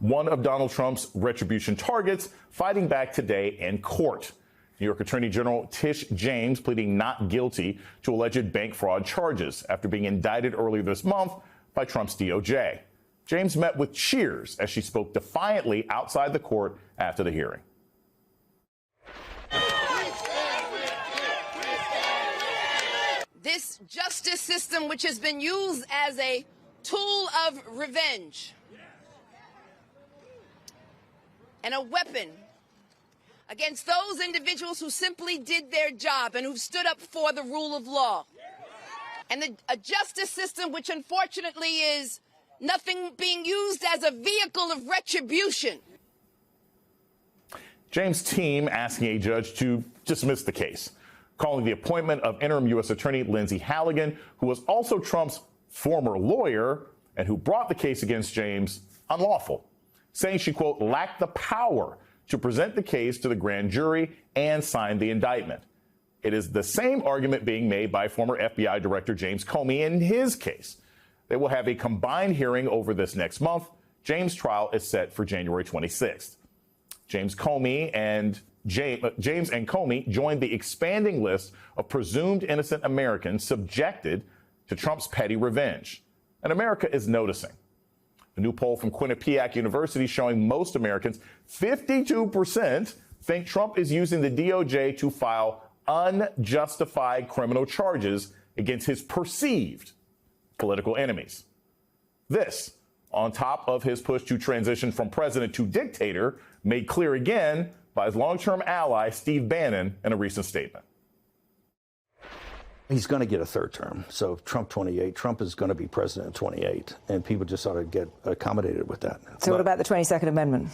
one of Donald Trump's retribution targets, fighting back today in court. New York Attorney General Tish James pleading not guilty to alleged bank fraud charges after being indicted earlier this month by Trump's DOJ. James met with cheers as she spoke defiantly outside the court after the hearing. This justice system, which has been used as a tool of revenge and a weapon against those individuals who simply did their job and who stood up for the rule of law. And a justice system which unfortunately is nothing being used as a vehicle of retribution. James' team asking a judge to dismiss the case, calling the appointment of interim U.S. Attorney Lindsay Halligan, who was also Trump's former lawyer and who brought the case against James, unlawful, saying she, quote, lacked the power to present the case to the grand jury and sign the indictment. It is the same argument being made by former FBI Director James Comey in his case. They will have a combined hearing over this next month. James' trial is set for January 26th. James and Comey joined the expanding list of presumed innocent Americans subjected to Trump's petty revenge. And America is noticing. A new poll from Quinnipiac University showing most Americans, 52%, think Trump is using the DOJ to file unjustified criminal charges against his perceived political enemies. This, on top of his push to transition from president to dictator, made clear again by his long-term ally, Steve Bannon, in a recent statement. He's going to get a third term. So Trump 28, Trump is going to be president in 28, and people just ought to get accommodated with that. So what about the 22nd Amendment?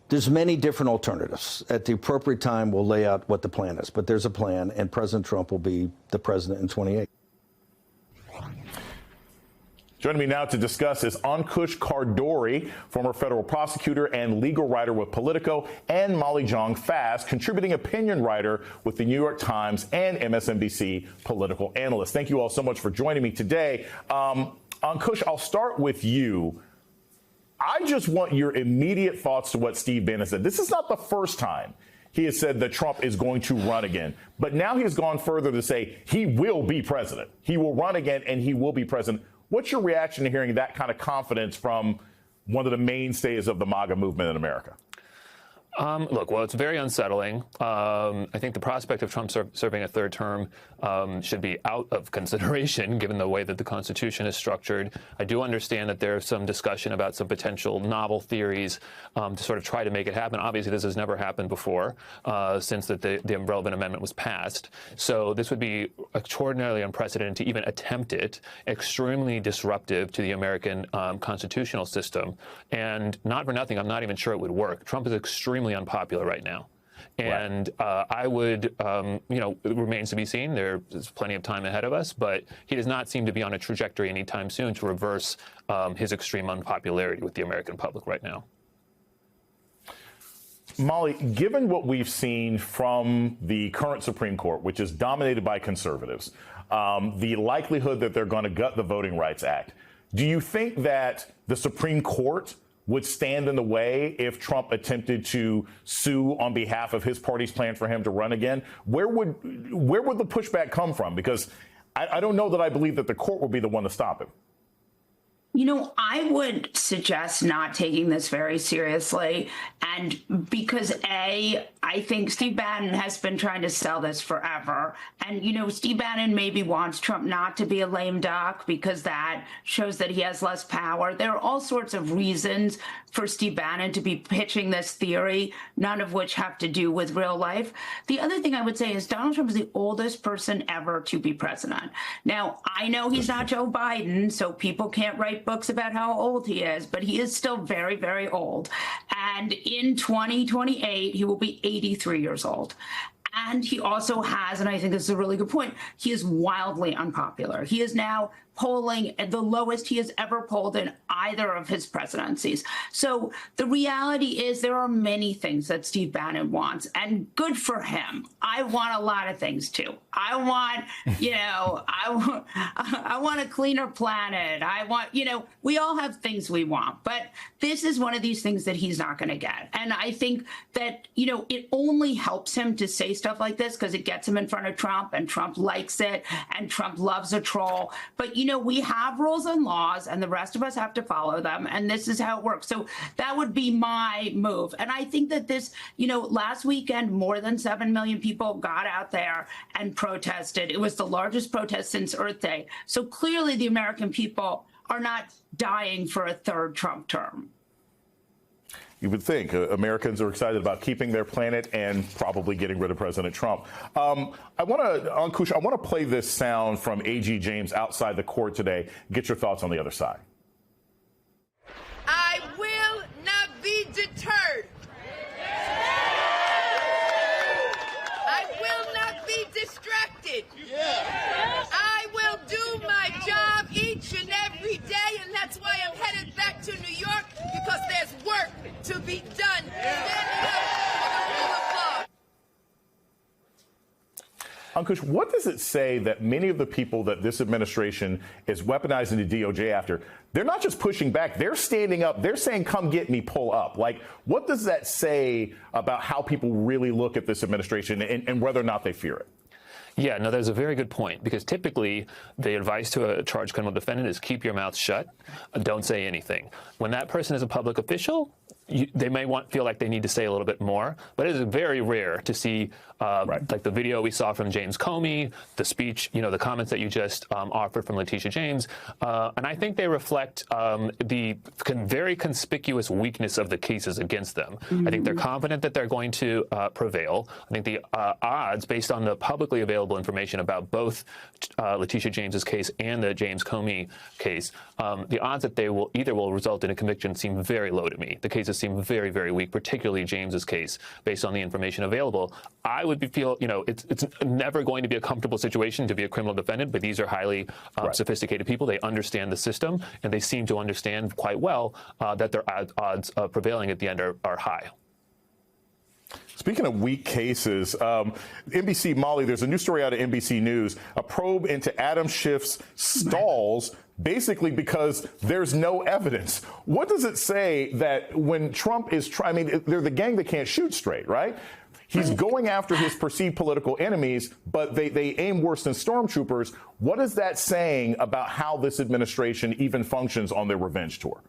There's many different alternatives. At the appropriate time, we'll lay out what the plan is, but there's a plan, and President Trump will be the president in 28. Joining me now to discuss is Ankush Khardori, former federal prosecutor and legal writer with Politico, and Molly Jong-Fast, contributing opinion writer with the New York Times and MSNBC political analyst. Thank you all so much for joining me today. Ankush, I'll start with you. I just want your immediate thoughts to what Steve Bannon said. This is not the first time he has said that Trump is going to run again. But now he has gone further to say he will be president. He will run again and he will be president. What's your reaction to hearing that kind of confidence from one of the mainstays of the MAGA movement in America? Look, well, it's very unsettling. I think the prospect of Trump serving a third term should be out of consideration, given the way that the Constitution is structured. I do understand that there's some discussion about some potential novel theories to sort of try to make it happen. Obviously, this has never happened before since the relevant amendment was passed. So this would be extraordinarily unprecedented to even attempt it, extremely disruptive to the American constitutional system. And not for nothing, I'm not even sure it would work. Trump is extremely unpopular right now. And I would, it remains to be seen. There's plenty of time ahead of us, but he does not seem to be on a trajectory anytime soon to reverse his extreme unpopularity with the American public right now. Molly, given what we've seen from the current Supreme Court, which is dominated by conservatives, the likelihood that they're going to gut the Voting Rights Act, do you think that the Supreme Court would stand in the way if Trump attempted to sue on behalf of his party's plan for him to run again? Where would the pushback come from? Because I don't know that I believe that the court would be the one to stop him. You know, I would suggest not taking this very seriously. And because, A, I think Steve Bannon has been trying to sell this forever. And, Steve Bannon maybe wants Trump not to be a lame duck because that shows that he has less power. There are all sorts of reasons for Steve Bannon to be pitching this theory, none of which have to do with real life. The other thing I would say is Donald Trump is the oldest person ever to be president. Now, I know he's not Joe Biden, so people can't write books about how old he is, but he is still very, very old. And in 2028, he will be 83 years old. And he also has, and I think this is a really good point, he is wildly unpopular. He is now polling at the lowest he has ever polled in either of his presidencies. So the reality is there are many things that Steve Bannon wants, and good for him. I want a lot of things too. I want, I want a cleaner planet. I want, we all have things we want, but this is one of these things that he's not going to get. And I think that, it only helps him to say stuff like this because it gets him in front of Trump, and Trump likes it, and Trump loves a troll. But, we have rules and laws, and the rest of us have to follow them, and this is how it works. So that would be my move. And I think that this, last weekend, more than 7 million people got out there and protested. It was the largest protest since Earth Day. So clearly the American people are not dying for a third Trump term. You would think Americans are excited about keeping their planet and probably getting rid of President Trump. Ankush, I want to play this sound from A.G. James outside the court today. Get your thoughts on the other side. I will not be deterred. I will not be distracted. I will do my job each and every day, and that's why I'm headed back to New York, because there's work to be done. Standing up for the rule of law. Ankush, what does it say that many of the people that this administration is weaponizing the DOJ after, they're not just pushing back, they're standing up, they're saying, come get me, pull up. Like, what does that say about how people really look at this administration and whether or not they fear it? Yeah, no, there's a very good point, because typically the advice to a charged criminal defendant is keep your mouth shut, don't say anything. When that person is a public official, they may feel like they need to say a little bit more, but it is very rare to see like the video we saw from James Comey, the speech, the comments that you just offered from Letitia James, and I think they reflect the very conspicuous weakness of the cases against them. I think they're confident that they're going to prevail. I think the odds, based on the publicly available information about both Letitia James's case and the James Comey case, the odds that they will result in a conviction seem very low to me. The cases seem very, very weak, particularly James's case, based on the information available. I would feel, it's never going to be a comfortable situation to be a criminal defendant, but these are highly sophisticated people. They understand the system, and they seem to understand quite well that their odds of prevailing at the end are high. Speaking of weak cases, NBC, Molly, there's a new story out of NBC News, a probe into Adam Schiff's stalls, basically because there's no evidence. What does it say that when Trump is they're the gang that can't shoot straight, right? He's going after his perceived political enemies, but they aim worse than stormtroopers. What is that saying about how this administration even functions on their revenge tour?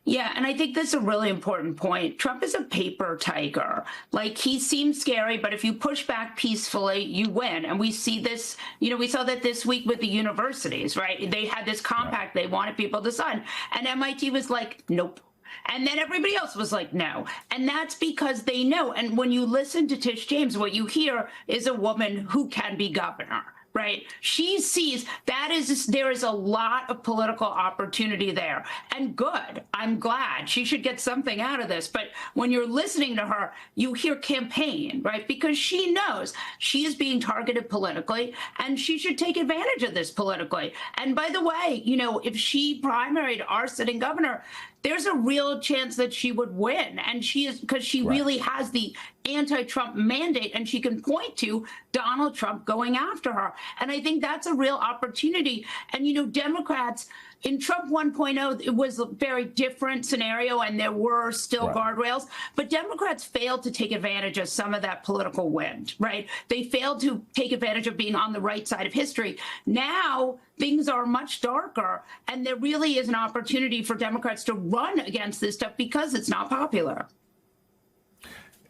Yeah, and I think that's a really important point. Trump is a paper tiger. Like, he seems scary, but if you push back peacefully, you win. And we see this, we saw that this week with the universities, right? They had this compact they wanted people to sign. And MIT was like, nope. And then everybody else was like, no. And that's because they know. And when you listen to Tish James, what you hear is a woman who can be governor. Right. She sees there is a lot of political opportunity there, and good. I'm glad. She should get something out of this. But when you're listening to her, you hear campaign, right? Because she knows she is being targeted politically, and she should take advantage of this politically. And by the way, if she primaried our sitting governor, there's a real chance that she would win. And she is, because she really has the anti-Trump mandate, and she can point to Donald Trump going after her. And I think that's a real opportunity. And, Democrats in Trump 1.0, it was a very different scenario, and there were still guardrails. But Democrats failed to take advantage of some of that political wind, right? They failed to take advantage of being on the right side of history. Now, things are much darker, and there really is an opportunity for Democrats to run against this stuff because it's not popular.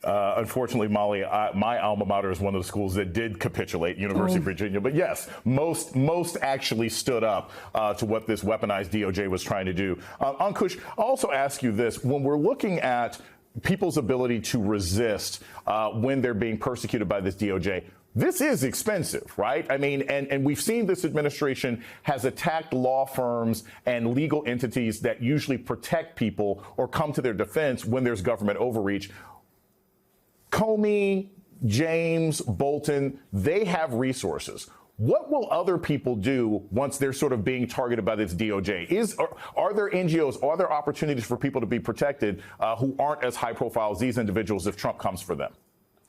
Unfortunately, Molly, my alma mater is one of the schools that did capitulate, University of Virginia. But yes, most actually stood up to what this weaponized DOJ was trying to do. Ankush, I'll also ask you this. When we're looking at people's ability to resist when they're being persecuted by this DOJ, this is expensive, right? I mean, and we've seen this administration has attacked law firms and legal entities that usually protect people or come to their defense when there's government overreach. Comey, James, Bolton, they have resources. What will other people do once they're sort of being targeted by this DOJ? Are there NGOs, are there opportunities for people to be protected who aren't as high profile as these individuals if Trump comes for them?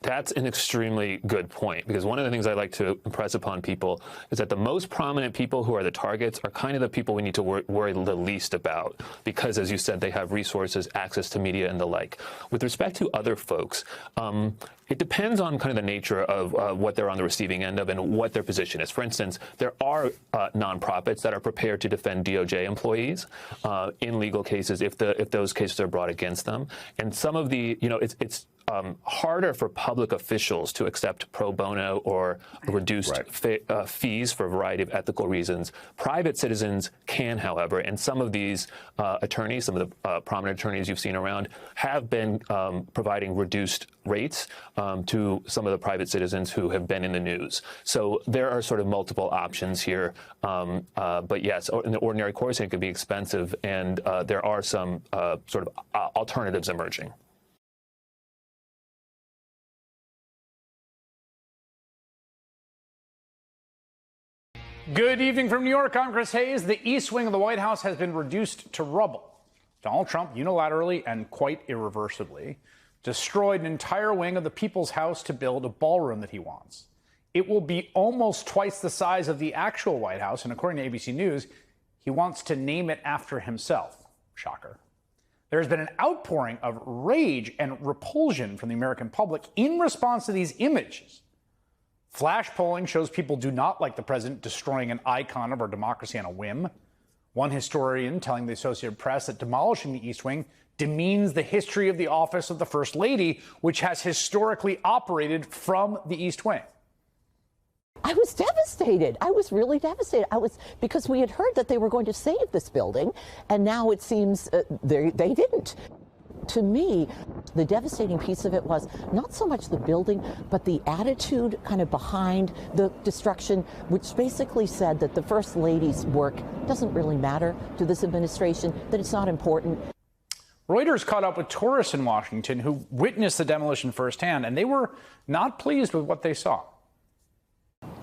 That's an extremely good point, because one of the things I like to impress upon people is that the most prominent people who are the targets are kind of the people we need to worry the least about, because, as you said, they have resources, access to media, and the like. With respect to other folks, it depends on kind of the nature of what they're on the receiving end of and what their position is. For instance, there are nonprofits that are prepared to defend DOJ employees in legal cases if those cases are brought against them. And some of the, it's harder for public officials to accept pro bono or reduced fees for a variety of ethical reasons. Private citizens can, however, and some of these attorneys, some of the prominent attorneys you've seen around, have been providing reduced rates to some of the private citizens who have been in the news. So there are sort of multiple options here. But yes, in the ordinary course, it could be expensive, and there are some sort of alternatives emerging. Good evening from New York. I'm Chris Hayes. The East Wing of the White House has been reduced to rubble. Donald Trump unilaterally and quite irreversibly destroyed an entire wing of the People's House to build a ballroom that he wants. It will be almost twice the size of the actual White House, and according to ABC News, he wants to name it after himself. Shocker. There's been an outpouring of rage and repulsion from the American public in response to these images. Flash polling shows people do not like the president destroying an icon of our democracy on a whim. One historian telling the Associated Press that demolishing the East Wing demeans the history of the office of the First Lady, which has historically operated from the East Wing. I was devastated. I was really devastated. Because we had heard that they were going to save this building, and now it seems they didn't. To me, the devastating piece of it was not so much the building, but the attitude kind of behind the destruction, which basically said that the First Lady's work doesn't really matter to this administration, that it's not important. Reuters caught up with tourists in Washington who witnessed the demolition firsthand, and they were not pleased with what they saw.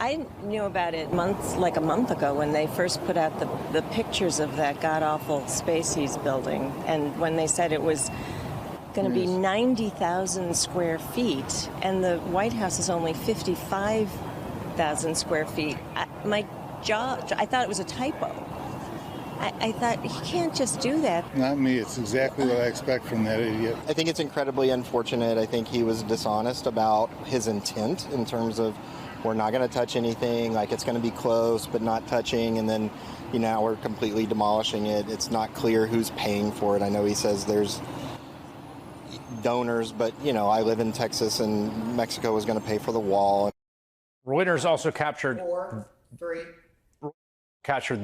I knew about it like a month ago when they first put out the pictures of that god-awful space he's building. And when they said it was going to be 90,000 square feet and the White House is only 55,000 square feet, I thought it was a typo. I thought, he can't just do that. Not me. It's exactly what I expect from that idiot. I think it's incredibly unfortunate. I think he was dishonest about his intent in terms of, we're not going to touch anything, like it's going to be close but not touching, and then now we're completely demolishing it. It's not clear who's paying for it. I know he says there's donors, but I live in Texas and Mexico was going to pay for the wall. Reuters also captured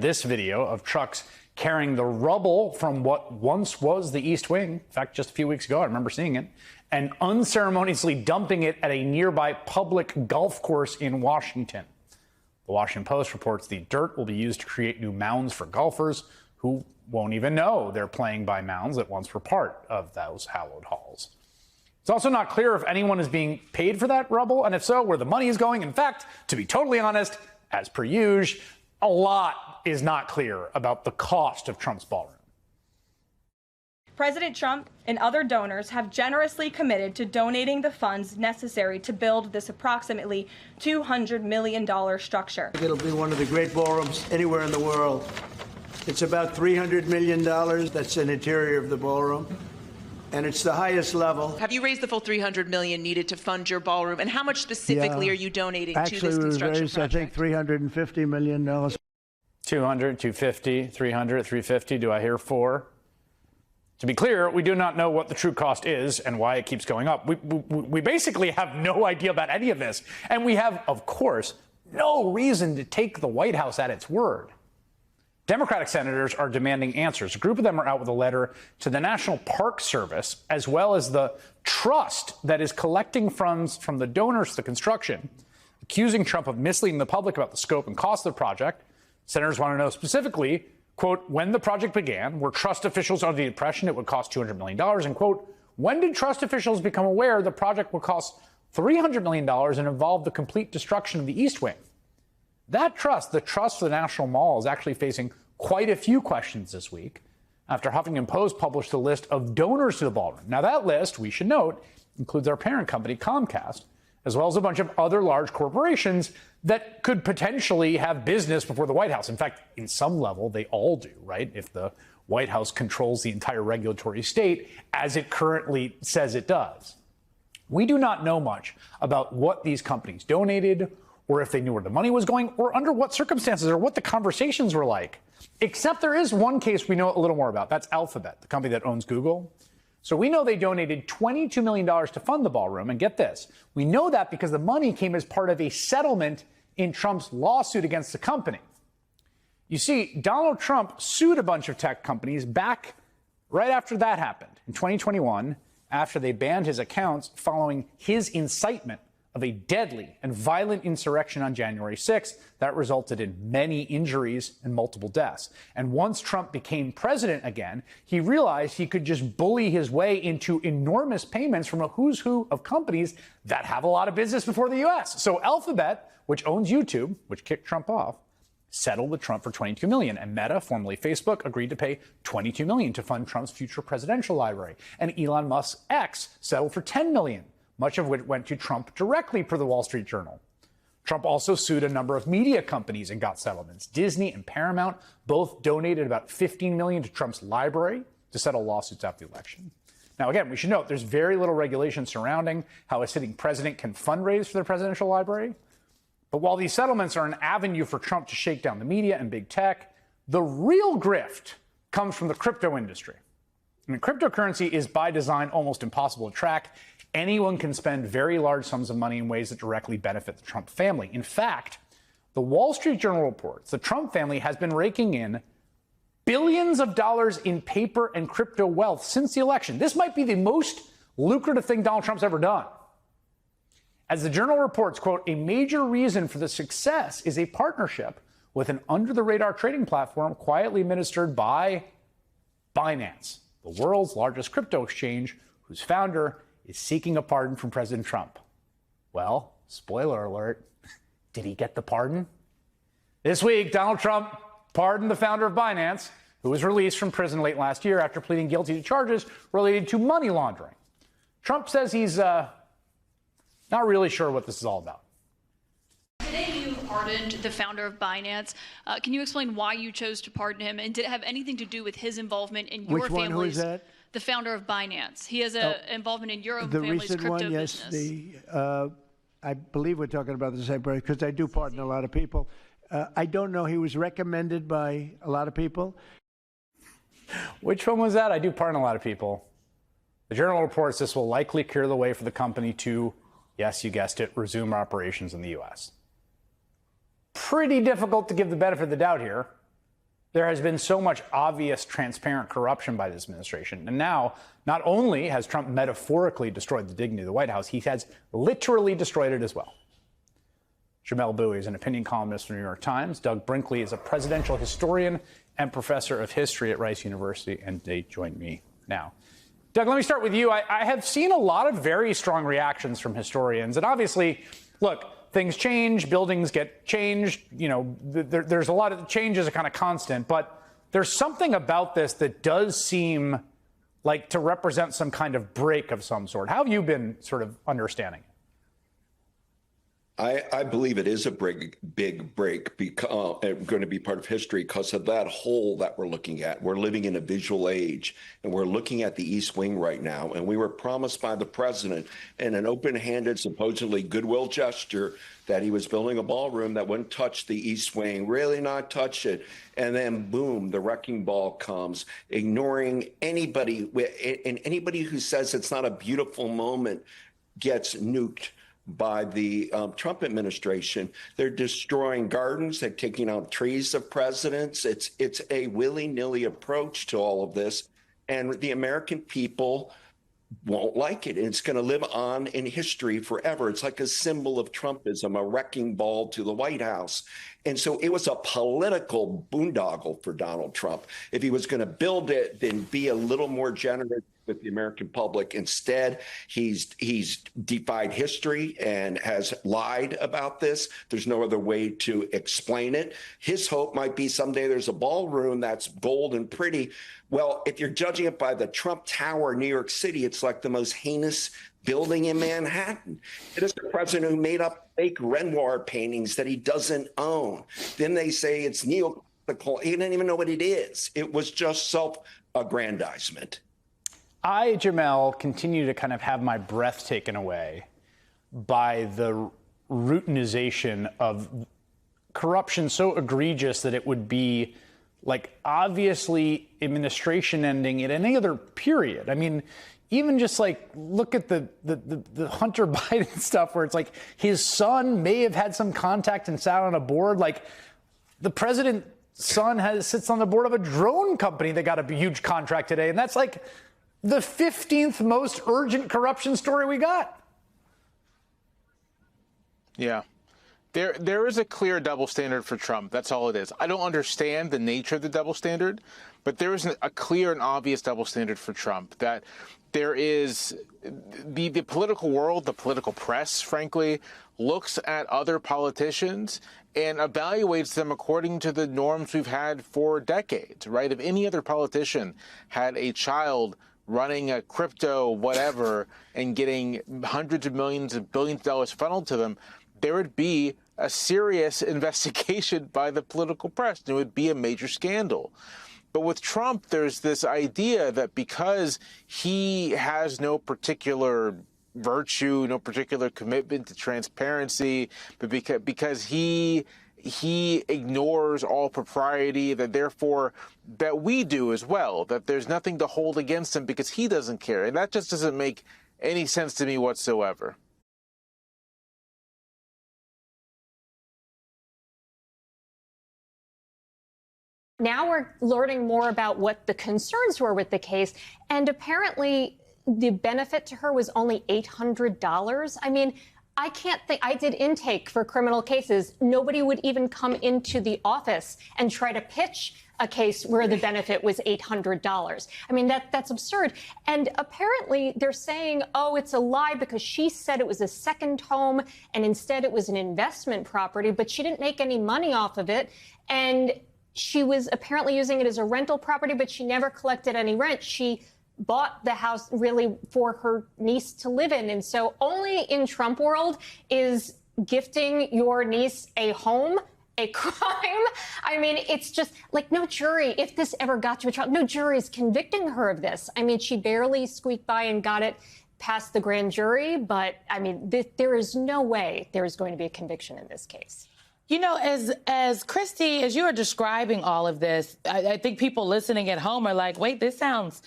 this video of trucks carrying the rubble from what once was the East Wing. In fact, just a few weeks ago, I remember seeing it, and unceremoniously dumping it at a nearby public golf course in Washington. The Washington Post reports the dirt will be used to create new mounds for golfers who won't even know they're playing by mounds that once were part of those hallowed halls. It's also not clear if anyone is being paid for that rubble, and if so, where the money is going. In fact, to be totally honest, as per usual, a lot is not clear about the cost of Trump's ballroom. President Trump and other donors have generously committed to donating the funds necessary to build this approximately $200 million structure. It'll be one of the great ballrooms anywhere in the world. It's about $300 million. That's an interior of the ballroom. And it's the highest level. Have you raised the full $300 million needed to fund your ballroom? And how much specifically are you donating to this construction project? I think $350 million. 200, 250, 300, 350. Do I hear 4? To be clear, we do not know what the true cost is and why it keeps going up. We basically have no idea about any of this. And we have, of course, no reason to take the White House at its word. Democratic senators are demanding answers. A group of them are out with a letter to the National Park Service, as well as the trust that is collecting funds from the donors to the construction, accusing Trump of misleading the public about the scope and cost of the project. Senators want to know specifically, quote, when the project began, were trust officials under the impression it would cost $200 million? And, quote, when did trust officials become aware the project would cost $300 million and involve the complete destruction of the East Wing? That trust, the trust for the National Mall, is actually facing quite a few questions this week after Huffington Post published a list of donors to the ballroom. Now, that list, we should note, includes our parent company, Comcast, as well as a bunch of other large corporations that could potentially have business before the White House. In fact, in some level, they all do, right? If the White House controls the entire regulatory state, as it currently says it does. We do not know much about what these companies donated, or if they knew where the money was going, or under what circumstances, or what the conversations were like. Except there is one case we know a little more about. That's Alphabet, the company that owns Google. So we know they donated $22 million to fund the ballroom. And get this, we know that because the money came as part of a settlement in Trump's lawsuit against the company. You see, Donald Trump sued a bunch of tech companies back right after that happened in 2021, after they banned his accounts following his incitement of a deadly and violent insurrection on January 6th that resulted in many injuries and multiple deaths. And once Trump became president again, he realized he could just bully his way into enormous payments from a who's who of companies that have a lot of business before the U.S. So Alphabet, which owns YouTube, which kicked Trump off, settled with Trump for $22 million. And Meta, formerly Facebook, agreed to pay $22 million to fund Trump's future presidential library. And Elon Musk's X settled for $10 million. Much of which went to Trump directly, per the Wall Street Journal. Trump also sued a number of media companies and got settlements. Disney and Paramount both donated about $15 million to Trump's library to settle lawsuits after the election. Now, again, we should note there's very little regulation surrounding how a sitting president can fundraise for their presidential library. But while these settlements are an avenue for Trump to shake down the media and big tech, the real grift comes from the crypto industry. I mean, cryptocurrency is by design almost impossible to track. Anyone can spend very large sums of money in ways that directly benefit the Trump family. In fact, the Wall Street Journal reports the Trump family has been raking in billions of dollars in paper and crypto wealth since the election. This might be the most lucrative thing Donald Trump's ever done. As the Journal reports, quote, a major reason for the success is a partnership with an under-the-radar trading platform quietly administered by Binance, the world's largest crypto exchange, whose founder is seeking a pardon from President Trump. Well, spoiler alert, did he get the pardon? This week, Donald Trump pardoned the founder of Binance, who was released from prison late last year after pleading guilty to charges related to money laundering. Trump says he's not really sure what this is all about. Today you pardoned the founder of Binance. Can you explain why you chose to pardon him, and did it have anything to do with his involvement in your family's... Which one, who is that? The founder of Binance. He has an involvement in your own family's crypto business. Yes, I believe we're talking about the same person, because I do pardon a lot of people. I don't know. He was recommended by a lot of people. Which one was that? I do pardon a lot of people. The Journal reports this will likely clear the way for the company to, yes, you guessed it, resume operations in the U.S. Pretty difficult to give the benefit of the doubt here. There has been so much obvious, transparent corruption by this administration. And now, not only has Trump metaphorically destroyed the dignity of the White House, he has literally destroyed it as well. Jamelle Bouie is an opinion columnist for the New York Times. Doug Brinkley is a presidential historian and professor of history at Rice University, and they join me now. Doug, let me start with you. I have seen a lot of very strong reactions from historians. And obviously, look, things change, buildings get changed. You know, there's a lot of change is a kind of constant, but there's something about this that does seem like to represent some kind of break of some sort. How have you been sort of understanding it? I believe it is a big break, because going to be part of history because of that hole that we're looking at. We're living in a visual age, and we're looking at the East Wing right now. And we were promised by the president in an open-handed, supposedly goodwill gesture that he was building a ballroom that wouldn't touch the East Wing, really not touch it. And then, boom, the wrecking ball comes, ignoring anybody. And anybody who says it's not a beautiful moment gets nuked by the Trump administration. They're destroying gardens. They're taking out trees of presidents. It's a willy-nilly approach to all of this. And the American people won't like it. And it's going to live on in history forever. It's like a symbol of Trumpism, a wrecking ball to the White House. And so it was a political boondoggle for Donald Trump. If he was going to build it, then be a little more generous with the American public. Instead, he's defied history and has lied about this. There's no other way to explain it. His hope might be someday there's a ballroom that's gold and pretty. Well, if you're judging it by the Trump Tower in New York City, it's like the most heinous building in Manhattan. It is the president who made up fake Renoir paintings that he doesn't own. Then they say it's neoclassical. He didn't even know what it is. It was just self-aggrandizement. I, Jamel, continue to kind of have my breath taken away by the routinization of corruption so egregious that it would be like obviously administration ending at any other period. I mean, even just like look at the Hunter Biden stuff where it's like his son may have had some contact and sat on a board. Like the president's son sits on the board of a drone company that got a huge contract today. And that's like the 15th most urgent corruption story we got. Yeah. There is a clear double standard for Trump. That's all it is. I don't understand the nature of the double standard, but there is a clear and obvious double standard for Trump. That there is the political world, the political press, frankly, looks at other politicians and evaluates them according to the norms we've had for decades, right? If any other politician had a child running a crypto whatever and getting hundreds of millions and billions of dollars funneled to them, there would be a serious investigation by the political press. It would be a major scandal. But with Trump, there's this idea that because he has no particular virtue, no particular commitment to transparency, but because he ignores all propriety, that therefore that we do as well, that there's nothing to hold against him because he doesn't care. And that just doesn't make any sense to me whatsoever. Now we're learning more about what the concerns were with the case, and apparently the benefit to her was only $800. I mean, I can't think. I did intake for criminal cases. Nobody would even come into the office and try to pitch a case where the benefit was $800. I mean, that's absurd. And apparently they're saying, oh, it's a lie because she said it was a second home and instead it was an investment property, but she didn't make any money off of it. And she was apparently using it as a rental property, but she never collected any rent. She bought the house really for her niece to live in. And so only in Trump world is gifting your niece a home a crime. I mean, it's just like no jury, if this ever got to a trial, no jury is convicting her of this. I mean, she barely squeaked by and got it past the grand jury. But I mean, there is no way there is going to be a conviction in this case. You know, as Christy, as you are describing all of this, I think people listening at home are like, wait, this sounds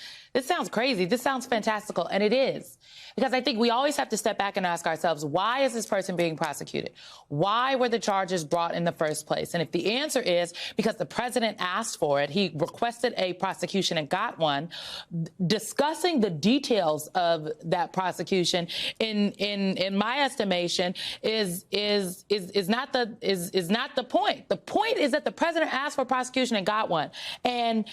crazy. This sounds fantastical. And it is. Because I think we always have to step back and ask ourselves, why is this person being prosecuted? Why were the charges brought in the first place? And if the answer is because the president asked for it, he requested a prosecution and got one, discussing the details of that prosecution, in my estimation, is not the point. The point is that the president asked for a prosecution and got one. And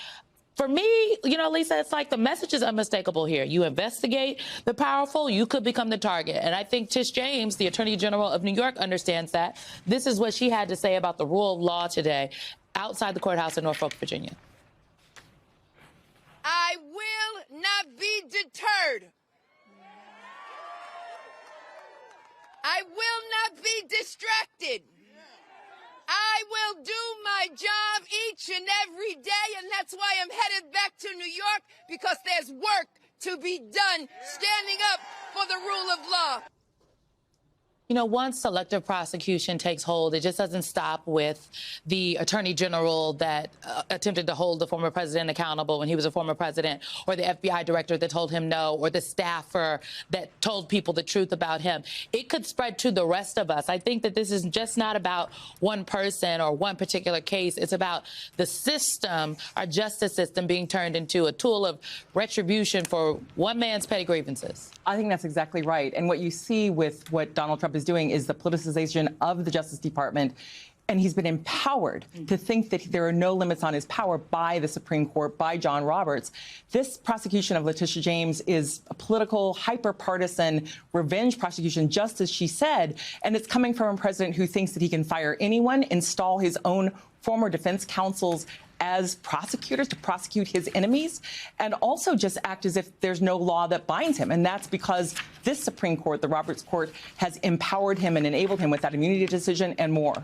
for me, you know, Lisa, it's like the message is unmistakable here. You investigate the powerful, you could become the target. And I think Tish James, the Attorney General of New York, understands that. This is what she had to say about the rule of law today outside the courthouse in Norfolk, Virginia. I will not be deterred. I will not be distracted. I will do my job each and every day, and that's why I'm headed back to New York, because there's work to be done standing up for the rule of law. You know, once selective prosecution takes hold, it just doesn't stop with the attorney general that attempted to hold the former president accountable when he was a former president, or the FBI director that told him no, or the staffer that told people the truth about him. It could spread to the rest of us. I think that this is just not about one person or one particular case. It's about the system, our justice system, being turned into a tool of retribution for one man's petty grievances. I think that's exactly right. And what you see with what Donald Trump is doing is the politicization of the Justice Department. And he's been empowered to think that there are no limits on his power by the Supreme Court, by John Roberts. This prosecution of Letitia James is a political, hyper-partisan revenge prosecution, just as she said. And it's coming from a president who thinks that he can fire anyone, install his own former defense counsels as prosecutors to prosecute his enemies, and also just act as if there's no law that binds him. And that's because this Supreme Court, the Roberts Court, has empowered him and enabled him with that immunity decision and more.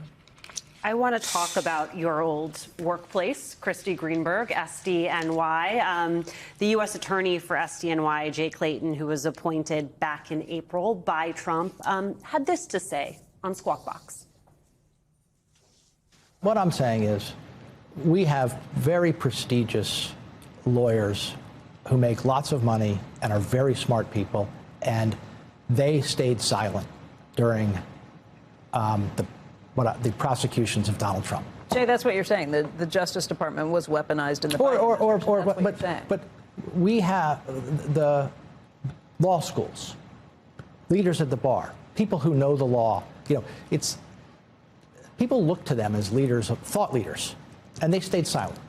I want to talk about your old workplace, Christy Greenberg, SDNY. The U.S. attorney for SDNY, Jay Clayton, who was appointed back in April by Trump, had this to say on Squawk Box. What I'm saying is, we have very prestigious lawyers who make lots of money and are very smart people, and they stayed silent during the prosecutions of Donald Trump. Jay, that's what you're saying. The Justice Department was weaponized in the but we have the law schools, leaders at the bar, people who know the law. You know, it's people look to them as leaders, thought leaders. And they stayed silent.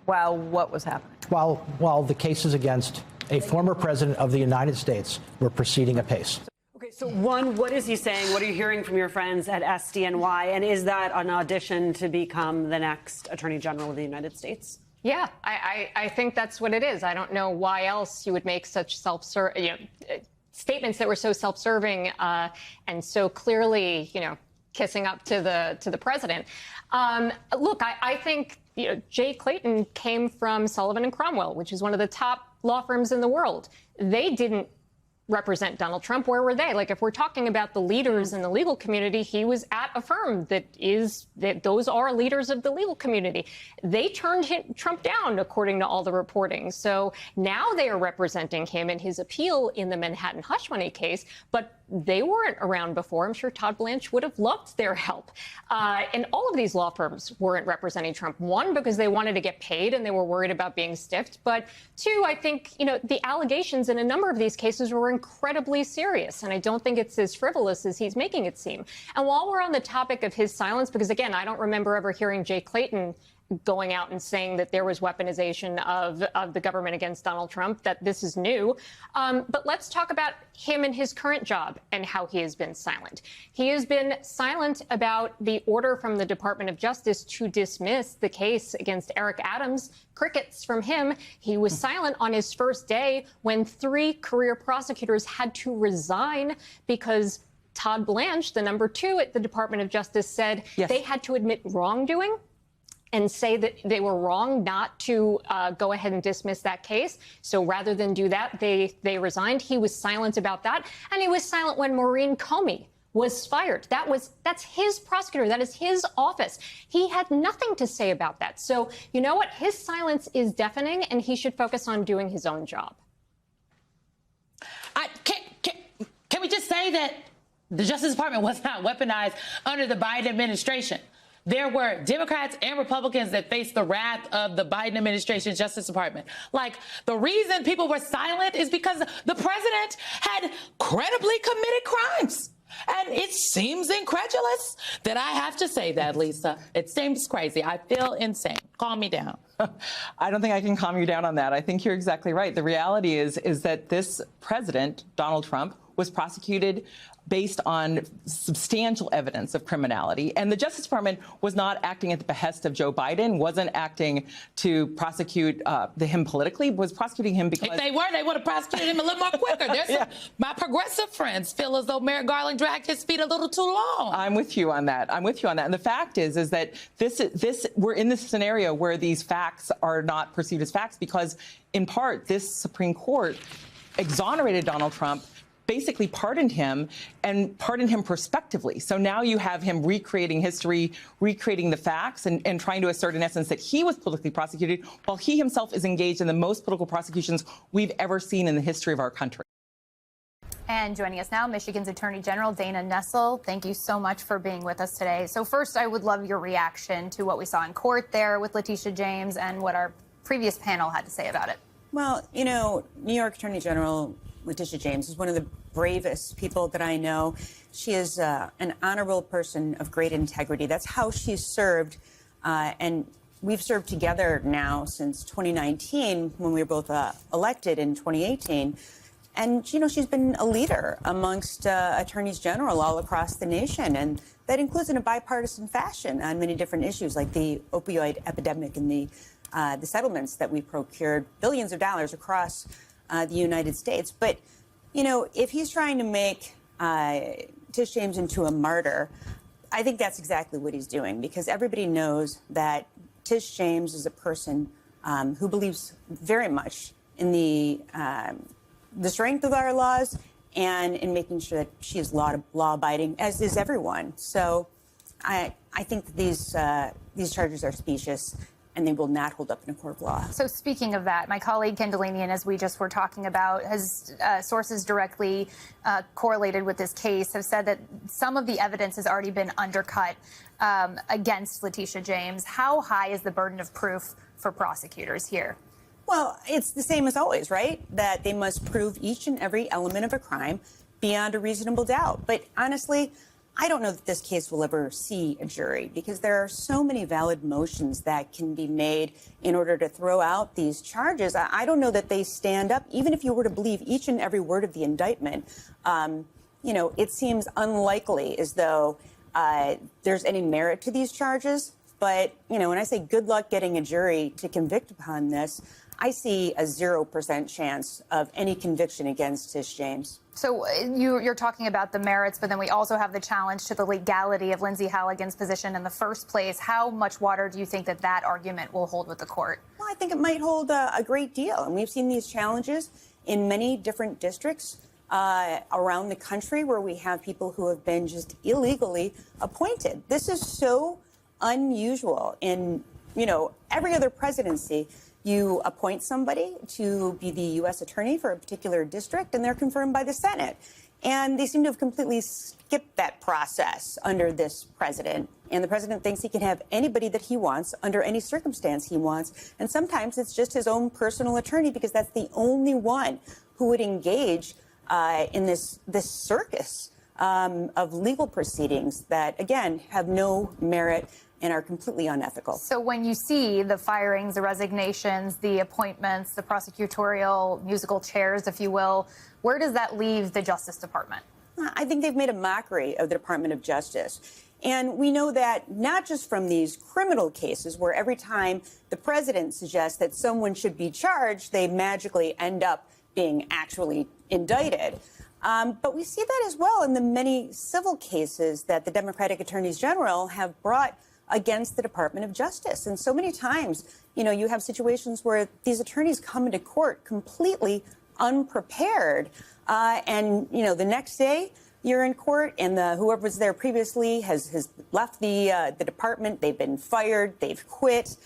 While what was happening? While the cases against a former president of the United States were proceeding apace. Okay, so one, what is he saying? What are you hearing from your friends at SDNY? And is that an audition to become the next Attorney General of the United States? Yeah, I think that's what it is. I don't know why else you would make such statements that were so self-serving and so clearly, kissing up to the president. Look, I think Jay Clayton came from Sullivan and Cromwell, which is one of the top law firms in the world. They didn't represent Donald Trump. Where were they? Like, if we're talking about the leaders in the legal community, he was at a firm that those are leaders of the legal community. They turned Trump down, according to all the reporting. So now they are representing him in his appeal in the Manhattan hush money case, but they weren't around before. I'm sure Todd Blanche would have loved their help. And all of these law firms weren't representing Trump. One, because they wanted to get paid and they were worried about being stiffed. But two, I think, the allegations in a number of these cases were incredibly serious. And I don't think it's as frivolous as he's making it seem. And while we're on the topic of his silence, because again, I don't remember ever hearing Jay Clayton going out and saying that there was weaponization of the government against Donald Trump, that this is new. But let's talk about him and his current job and how he has been silent. He has been silent about the order from the Department of Justice to dismiss the case against Eric Adams. Crickets from him. He was silent on his first day when 3 career prosecutors had to resign because Todd Blanche, the number 2 at the Department of Justice, said they had to admit wrongdoing and say that they were wrong not to go ahead and dismiss that case. So rather than do that, they resigned. He was silent about that. And he was silent when Maureen Comey was fired. That's his prosecutor. That is his office. He had nothing to say about that. So you know what? His silence is deafening, and he should focus on doing his own job. Can we just say that the Justice Department was not weaponized under the Biden administration? There were Democrats and Republicans that faced the wrath of the Biden administration's Justice Department. Like, the reason people were silent is because the president had credibly committed crimes. And it seems incredulous that I have to say that, Lisa. It seems crazy. I feel insane. Calm me down. I don't think I can calm you down on that. I think you're exactly right. The reality is that this president, Donald Trump, was prosecuted based on substantial evidence of criminality. And the Justice Department was not acting at the behest of Joe Biden, wasn't acting to prosecute him politically, was prosecuting him because... If they were, they would have prosecuted him a little more quicker. My progressive friends feel as though Merrick Garland dragged his feet a little too long. I'm with you on that. And the fact is that we're in this scenario where these facts are not perceived as facts because, in part, this Supreme Court exonerated Donald Trump basically pardoned him and pardoned him prospectively. So now you have him recreating history, recreating the facts, and trying to assert in essence that he was politically prosecuted while he himself is engaged in the most political prosecutions we've ever seen in the history of our country. And joining us now, Michigan's Attorney General Dana Nessel. Thank you so much for being with us today. So first, I would love your reaction to what we saw in court there with Letitia James and what our previous panel had to say about it. Well, you know, New York Attorney General Letitia James is one of the bravest people that I know. She is an honorable person of great integrity. That's how she's served. And we've served together now since 2019 when we were both elected in 2018. And, you know, she's been a leader amongst attorneys general all across the nation. And that includes in a bipartisan fashion on many different issues like the opioid epidemic and the settlements that we procured, billions of dollars across the United States. But, you know, if he's trying to make Tish James into a martyr, I think that's exactly what he's doing, because everybody knows that Tish James is a person who believes very much in the strength of our laws and in making sure that she is law-abiding, as is everyone. So I think that these charges are specious, and they will not hold up in a court of law. So speaking of that, my colleague Ken Delanian, as we just were talking about, has sources directly correlated with this case have said that some of the evidence has already been undercut against Letitia James. How high is the burden of proof for prosecutors here? Well, it's the same as always, right? That they must prove each and every element of a crime beyond a reasonable doubt. But honestly, I don't know that this case will ever see a jury, because there are so many valid motions that can be made in order to throw out these charges. I don't know that they stand up, even if you were to believe each and every word of the indictment. You know, it seems unlikely as though there's any merit to these charges. But, you know, when I say good luck getting a jury to convict upon this, I see a 0% chance of any conviction against Tish James. So you're talking about the merits, but then we also have the challenge to the legality of Lindsay Halligan's position in the first place. How much water do you think that that argument will hold with the court? Well, I think it might hold a great deal. And we've seen these challenges in many different districts around the country where we have people who have been just illegally appointed. This is so unusual. In, you know, every other presidency, you appoint somebody to be the U.S. attorney for a particular district, and they're confirmed by the Senate. And they seem to have completely skipped that process under this president. And the president thinks he can have anybody that he wants under any circumstance he wants. And sometimes it's just his own personal attorney, because that's the only one who would engage in this circus of legal proceedings that, again, have no merit and are completely unethical. So when you see the firings, the resignations, the appointments, the prosecutorial musical chairs, if you will, where does that leave the Justice Department? I think they've made a mockery of the Department of Justice. And we know that not just from these criminal cases where every time the president suggests that someone should be charged, they magically end up being actually indicted. But we see that as well in the many civil cases that the Democratic attorneys general have brought against the Department of Justice. And so many times, you know, you have situations where these attorneys come into court completely unprepared. And, you know, the next day you're in court and whoever was there previously has left the department. They've been fired. They've quit.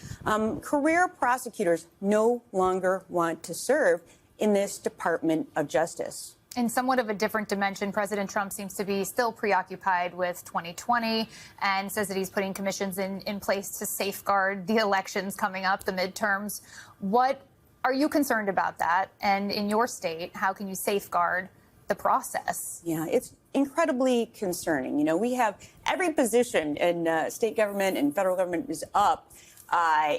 Career prosecutors no longer want to serve in this Department of Justice. In somewhat of a different dimension, President Trump seems to be still preoccupied with 2020 and says that he's putting commissions in place to safeguard the elections coming up, the midterms. What are you concerned about that? And in your state, how can you safeguard the process? Yeah, it's incredibly concerning. You know, we have every position in state government and federal government is up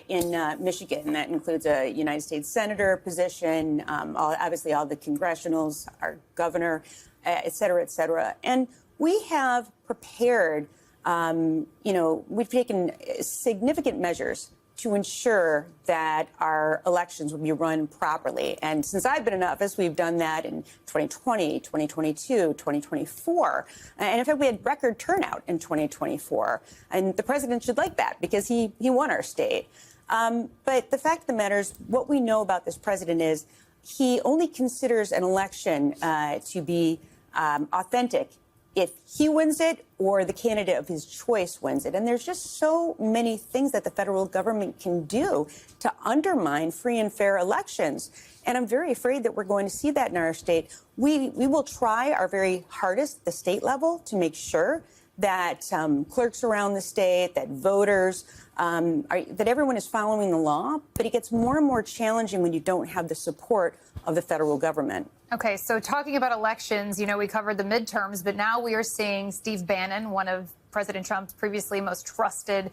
in Michigan. That includes a United States senator position, obviously all the congressionals, our governor, et cetera, et cetera. And we have prepared, you know, we've taken significant measures to ensure that our elections will be run properly. And since I've been in office, we've done that in 2020, 2022, 2024. And in fact, we had record turnout in 2024. And the president should like that because he won our state. But the fact of the matter is, what we know about this president is he only considers an election to be authentic if he wins it or the candidate of his choice wins it. And there's just so many things that the federal government can do to undermine free and fair elections. And I'm very afraid that we're going to see that in our state. We will try our very hardest at the state level to make sure that clerks around the state, that voters, that everyone is following the law. But it gets more and more challenging when you don't have the support of the federal government. Okay, so talking about elections, you know, we covered the midterms, but now we are seeing Steve Bannon, one of President Trump's previously most trusted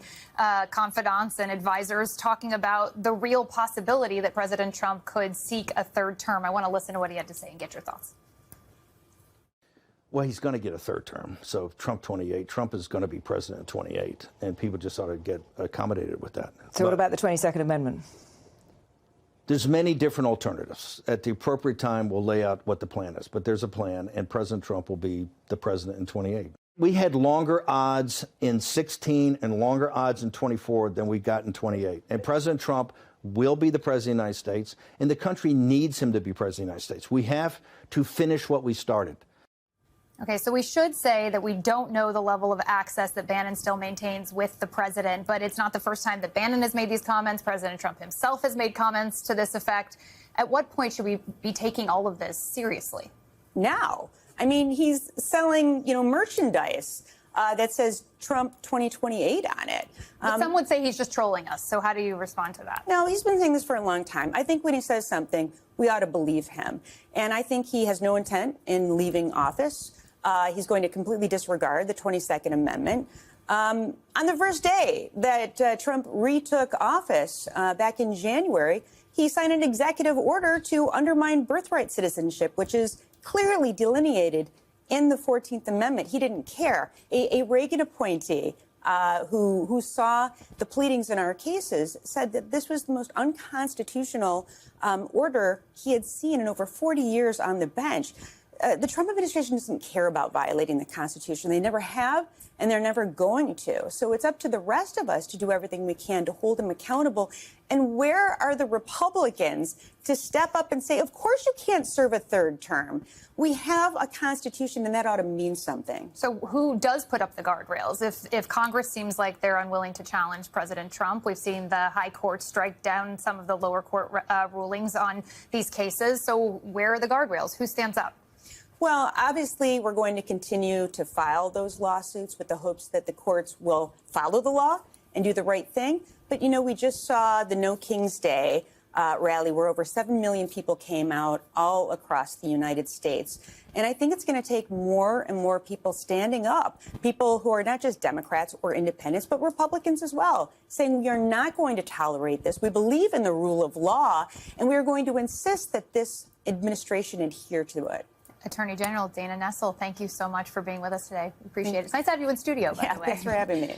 confidants and advisors, talking about the real possibility that President Trump could seek a third term. I want to listen to what he had to say and get your thoughts. Well, he's going to get a third term. So Trump 28, Trump is going to be president in 28, and people just ought to get accommodated with that. So what about the 22nd Amendment? There's many different alternatives. At the appropriate time, we'll lay out what the plan is. But there's a plan, and President Trump will be the president in 28. We had longer odds in 16 and longer odds in 24 than we got in 28. And President Trump will be the president of the United States, and the country needs him to be president of the United States. We have to finish what we started. Okay, so we should say that we don't know the level of access that Bannon still maintains with the president, but it's not the first time that Bannon has made these comments. President Trump himself has made comments to this effect. At what point should we be taking all of this seriously? Now. I mean, he's selling, merchandise that says Trump 2028 on it. But some would say he's just trolling us. So how do you respond to that? No, he's been saying this for a long time. I think when he says something, we ought to believe him. And I think he has no intent in leaving office. He's going to completely disregard the 22nd Amendment. On the first day that Trump retook office back in January, he signed an executive order to undermine birthright citizenship, which is clearly delineated in the 14th Amendment. He didn't care. A Reagan appointee who saw the pleadings in our cases said that this was the most unconstitutional order he had seen in over 40 years on the bench. The Trump administration doesn't care about violating the Constitution. They never have, and they're never going to. So it's up to the rest of us to do everything we can to hold him accountable. And where are the Republicans to step up and say, of course you can't serve a third term? We have a Constitution, and that ought to mean something. So who does put up the guardrails? If Congress seems like they're unwilling to challenge President Trump, we've seen the high court strike down some of the lower court rulings on these cases. So where are the guardrails? Who stands up? Well, obviously, we're going to continue to file those lawsuits with the hopes that the courts will follow the law and do the right thing. But, we just saw the No King's Day rally where over 7 million people came out all across the United States. And I think it's going to take more and more people standing up, people who are not just Democrats or independents, but Republicans as well, saying we are not going to tolerate this. We believe in the rule of law, and we are going to insist that this administration adhere to it. Attorney General Dana Nessel, thank you so much for being with us today. Appreciate it. It's nice to have you in studio, by the way. Thanks for having me.